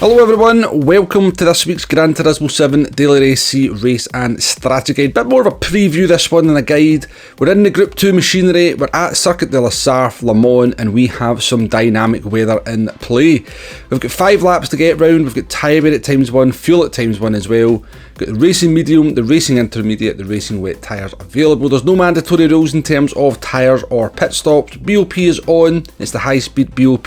Hello everyone, welcome to this week's Gran Turismo 7 Daily Race C Race and Strategy Guide. Bit more of a preview this one than a guide. We're in the Group 2 machinery, we're at Circuit de la Sarthe, Le Mans, and we have some dynamic weather in play. We've got 5 laps to get round, we've got tyre wear at times1, fuel at times1 as well. We've got the racing medium, the racing intermediate, the racing wet tyres available. There's no mandatory rules in terms of tyres or pit stops. BOP is on, it's the high speed BOP.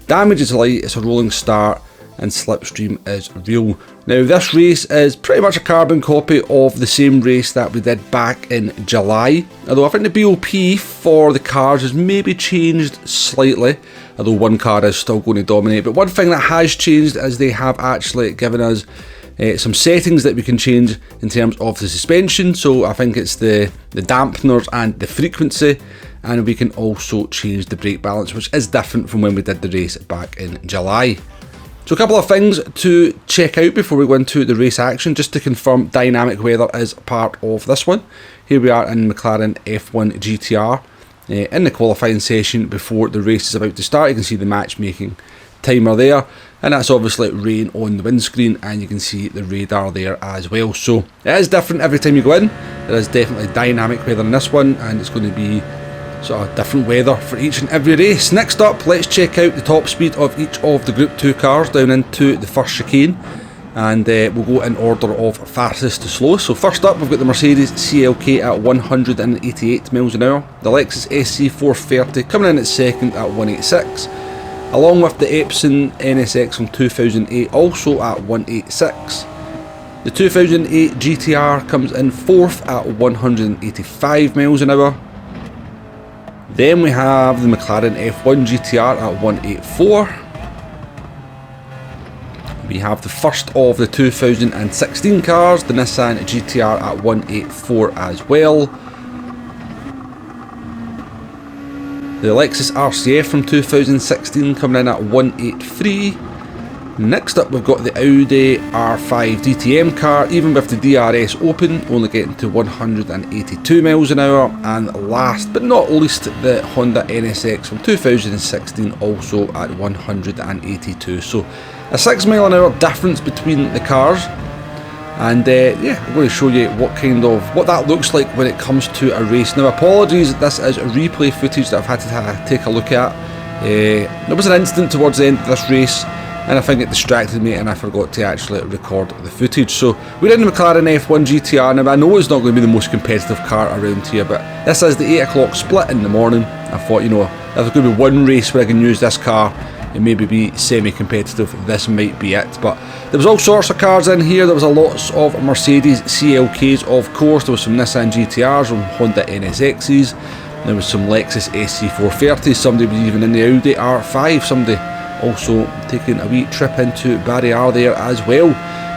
Damage is light, it's a rolling start. And slipstream is real. Now this race is pretty much a carbon copy of the same race that we did back in July, although I think the BOP for the cars has maybe changed slightly, although one car is still going to dominate. But one thing that has changed is they have actually given us some settings that we can change in terms of the suspension. So I think it's the dampeners and the frequency, and we can also change the brake balance, which is different from when we did the race back in July. So a couple of things to check out before we go into the race action, just to confirm dynamic weather is part of this one. Here we are in McLaren F1 GTR in the qualifying session before the race is about to start. You can see the matchmaking timer there, and that's obviously rain on the windscreen, and you can see the radar there as well. So it is different every time you go in. There is definitely dynamic weather in this one, and it's going to be sort of different weather for each and every race. Next up, let's check out the top speed of each of the Group 2 cars down into the first chicane, and we'll go in order of fastest to slowest. So first up, we've got the Mercedes CLK at 188 miles an hour, the Lexus SC430 coming in at second at 186, along with the Epson NSX from 2008 also at 186. The 2008 GTR comes in fourth at 185 miles an hour. Then we have the McLaren F1 GTR at 184. We have the first of the 2016 cars, the Nissan GTR at 184 as well. The Lexus RCF from 2016 coming in at 183. Next up, we've got the Audi R5 DTM car, even with the DRS open, only getting to 182 miles an hour. And last but not least, the Honda NSX from 2016, also at 182. So a 6 mile an hour difference between the cars. And yeah, I'm going to show you what that looks like when it comes to a race. Now, apologies, this is replay footage that I've had to take a look at. There was an incident towards the end of this race, and I think it distracted me and I forgot to actually record the footage. So we're in the McLaren F1 GTR. Now I know it's not going to be the most competitive car around here, but this is the 8 o'clock split in the morning. I thought, you know, if there's going to be one race where I can use this car and maybe be semi-competitive, this might be it. But there was all sorts of cars in here. There was a lot of Mercedes CLKs, of course. There was some Nissan GTRs, some Honda NSXs. There was some Lexus SC430s. Somebody was even in the Audi R5. Somebody also taking a wee trip into Barrier there as well.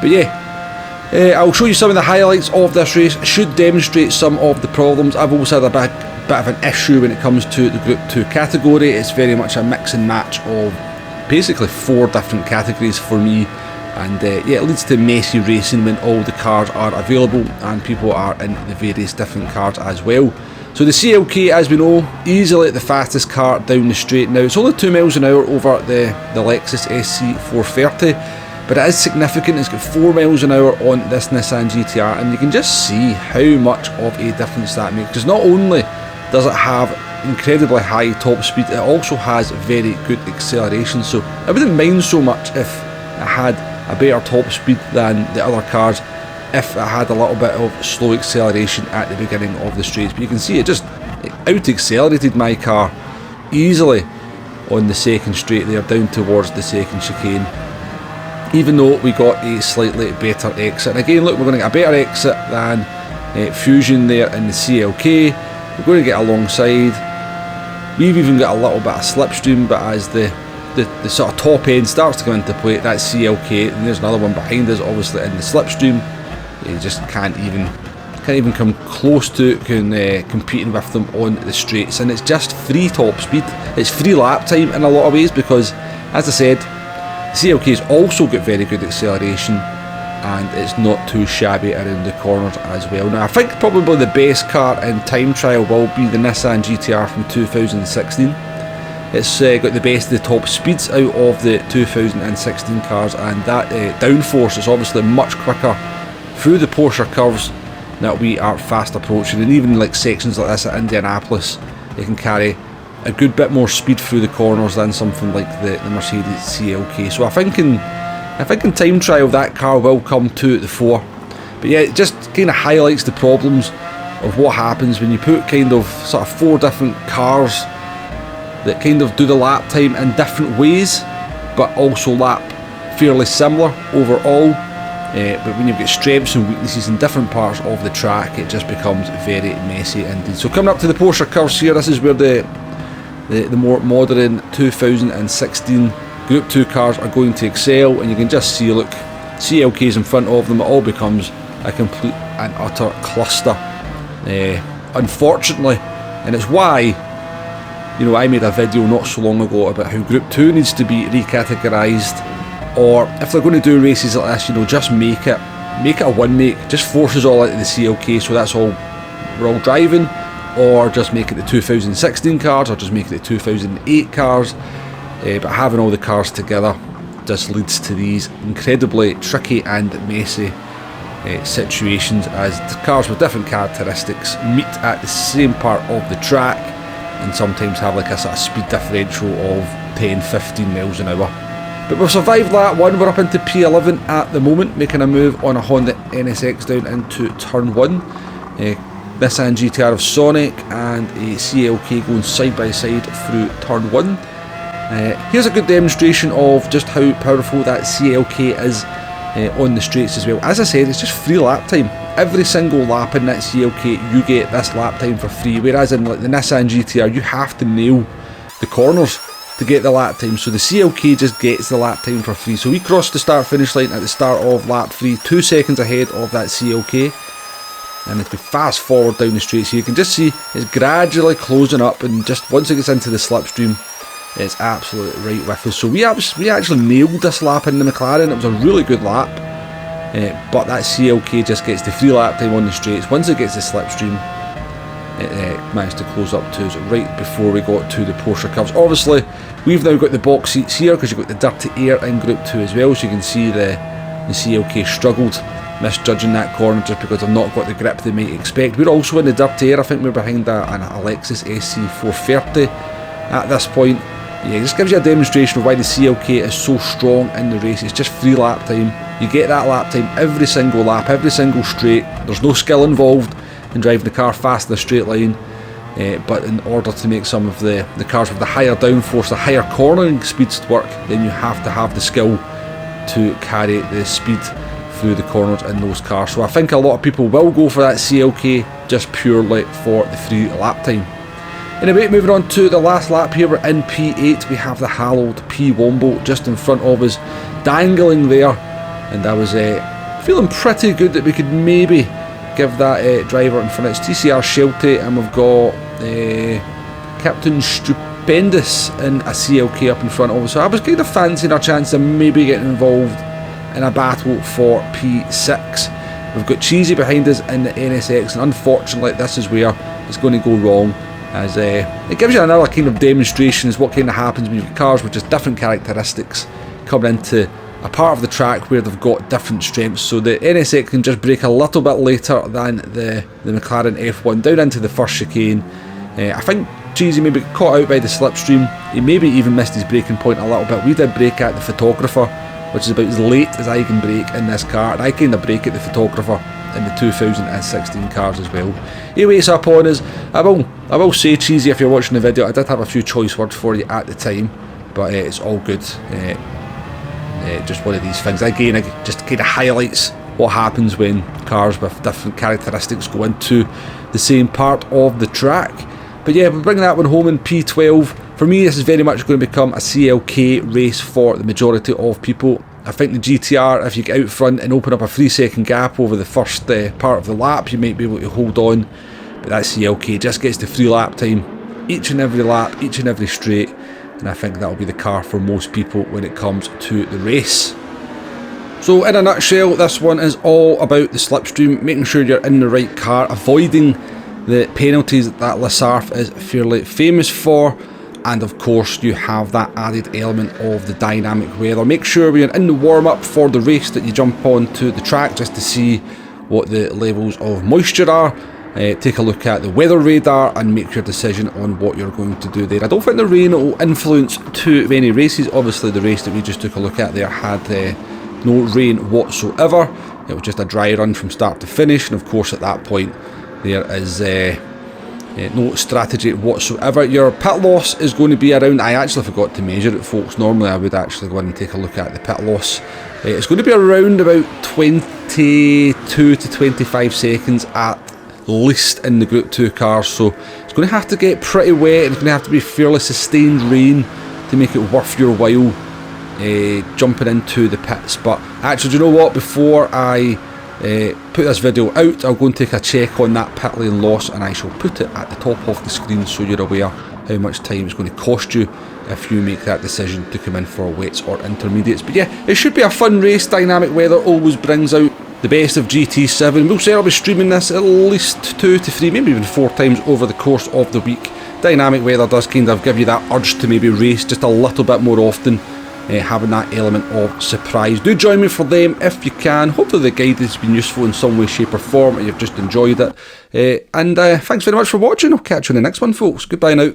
But yeah, I'll show you some of the highlights of this race. Should demonstrate some of the problems. I've always had a bit of an issue when it comes to the Group 2 category. It's very much a mix and match of basically 4 different categories for me, and yeah, it leads to messy racing when all the cars are available and people are in the various different cars as well. So the CLK, as we know, easily the fastest car down the straight. Now it's only 2 miles an hour over the Lexus SC430, but it is significant. It's got 4 miles an hour on this Nissan GTR, and you can just see how much of a difference that makes, because not only does it have incredibly high top speed, it also has very good acceleration. So I wouldn't mind so much if it had a better top speed than the other cars, if it had a little bit of slow acceleration at the beginning of the straights. But you can see it out-accelerated my car easily on the second straight there, down towards the second chicane, even though we got a slightly better exit. And again, look, we're going to get a better exit than Fusion there in the CLK. We're going to get alongside. We've even got a little bit of slipstream, but as the sort of top end starts to come into play, that's CLK, and there's another one behind us, obviously in the slipstream. You just can't even come close to competing with them on the straights, and it's just free top speed. It's free lap time in a lot of ways, because, as I said, CLK's also got very good acceleration, and it's not too shabby around the corners as well. Now I think probably the best car in time trial will be the Nissan GTR from 2016. It's got the best of the top speeds out of the 2016 cars, and that downforce is obviously much quicker through the Porsche curves that we are fast approaching, and even like sections like this at Indianapolis, you can carry a good bit more speed through the corners than something like the Mercedes CLK. So I think in time trial that car will come to the fore. But yeah, it just kind of highlights the problems of what happens when you put kind of sort of 4 different cars that kind of do the lap time in different ways, but also lap fairly similar overall. But when you've got strengths and weaknesses in different parts of the track, it just becomes very messy indeed. So coming up to the Porsche curves here, this is where the more modern 2016 Group 2 cars are going to excel, and you can just see, look, CLK's in front of them, it all becomes a complete and utter cluster, unfortunately. And it's why, you know, I made a video not so long ago about how Group 2 needs to be recategorised, or if they're going to do races like this, you know, just make it a one make, just force us all into the CLK, so that's all we're all driving, or just make it the 2016 cars, or just make it the 2008 cars. But having all the cars together just leads to these incredibly tricky and messy situations, as the cars with different characteristics meet at the same part of the track and sometimes have like a sort of speed differential of 10-15 miles an hour. But we've survived lap 1, we're up into P11 at the moment, making a move on a Honda NSX down into turn 1. Nissan GTR of Sonic and a CLK going side by side through turn 1. Here's a good demonstration of just how powerful that CLK is on the straights as well. As I said, it's just free lap time. Every single lap in that CLK you get this lap time for free, whereas in like the Nissan GTR you have to nail the corners to get the lap time. So the CLK just gets the lap time for free. So we crossed the start finish line at the start of lap 3, 2 seconds ahead of that CLK. And if we fast forward down the straights here, you can just see it's gradually closing up, and just once it gets into the slipstream, it's absolutely right with us. So we actually nailed this lap in the McLaren. It was a really good lap, but that CLK just gets the free lap time on the straights. Once it gets the slipstream, it managed to close up to us right before we got to the Porsche curves. Obviously, we've now got the box seats here because you've got the dirty air in Group 2 as well, so you can see the CLK struggled misjudging that corner just because they've not got the grip they might expect. We're also in the dirty air. I think we're behind an Lexus SC430 at this point. Yeah, it just gives you a demonstration of why the CLK is so strong in the race. It's just free lap time. You get that lap time every single lap, every single straight. There's no skill involved in driving the car fast in a straight line, but in order to make some of the cars with the higher downforce, the higher cornering speeds work, then you have to have the skill to carry the speed through the corners in those cars. So I think a lot of people will go for that CLK just purely for the free lap time. Anyway, moving on to the last lap here, we're in P8, we have the hallowed P Wombo just in front of us, dangling there, and I was feeling pretty good that we could maybe give that driver in front. It's TCR Shelty, and we've got Captain Stupendous in a CLK up in front of us, so I was kind of fancying our chance of maybe getting involved in a battle for P6. We've got Cheesy behind us in the NSX, and unfortunately this is where it's going to go wrong, as it gives you another kind of demonstration as what kind of happens when you've got cars with just different characteristics coming into a part of the track where they've got different strengths. So the NSX can just brake a little bit later than the McLaren F1 down into the first chicane. I think Cheesy maybe got caught out by the slipstream. He maybe even missed his braking point a little bit. We did brake at the photographer, which is about as late as I can brake in this car, and I kind of brake at the photographer in the 2016 cars as well. He waits up on us. I will say, Cheesy, if you're watching the video, I did have a few choice words for you at the time, but it's all good. Just one of these things. Again, it just kind of highlights what happens when cars with different characteristics go into the same part of the track. But yeah, we're bringing that one home in P12. For me, this is very much going to become a CLK race for the majority of people. I think the GTR, if you get out front and open up a 3-second gap over the first part of the lap, you might be able to hold on. But that CLK just gets the free lap time each and every lap, each and every straight. And I think that'll be the car for most people when it comes to the race. So in a nutshell, this one is all about the slipstream, making sure you're in the right car, avoiding the penalties that Sarthe is fairly famous for, and of course you have that added element of the dynamic weather. Make sure when you're in the warm-up for the race that you jump onto the track just to see what the levels of moisture are. Take a look at the weather radar and make your decision on what you're going to do there. I don't think the rain will influence too many races. Obviously the race that we just took a look at there had no rain whatsoever. It was just a dry run from start to finish, and of course at that point there is no strategy whatsoever. Your pit loss is going to be around, I actually forgot to measure it folks, normally I would actually go in and take a look at the pit loss. It's going to be around about 22 to 25 seconds at least in the Group 2 cars, so it's going to have to get pretty wet and it's going to have to be fairly sustained rain to make it worth your while jumping into the pits. But actually, do you know what, before I put this video out, I'll go and take a check on that pit lane loss and I shall put it at the top of the screen so you're aware how much time it's going to cost you if you make that decision to come in for wets or intermediates. But yeah, it should be a fun race. Dynamic weather always brings out the best of GT7. We'll say I'll be streaming this at least 2 to 3, maybe even 4 times over the course of the week. Dynamic weather does kind of give you that urge to maybe race just a little bit more often, having that element of surprise. Do join me for them if you can. Hopefully the guide has been useful in some way, shape or form and you've just enjoyed it. And thanks very much for watching. I'll catch you in the next one folks. Goodbye now.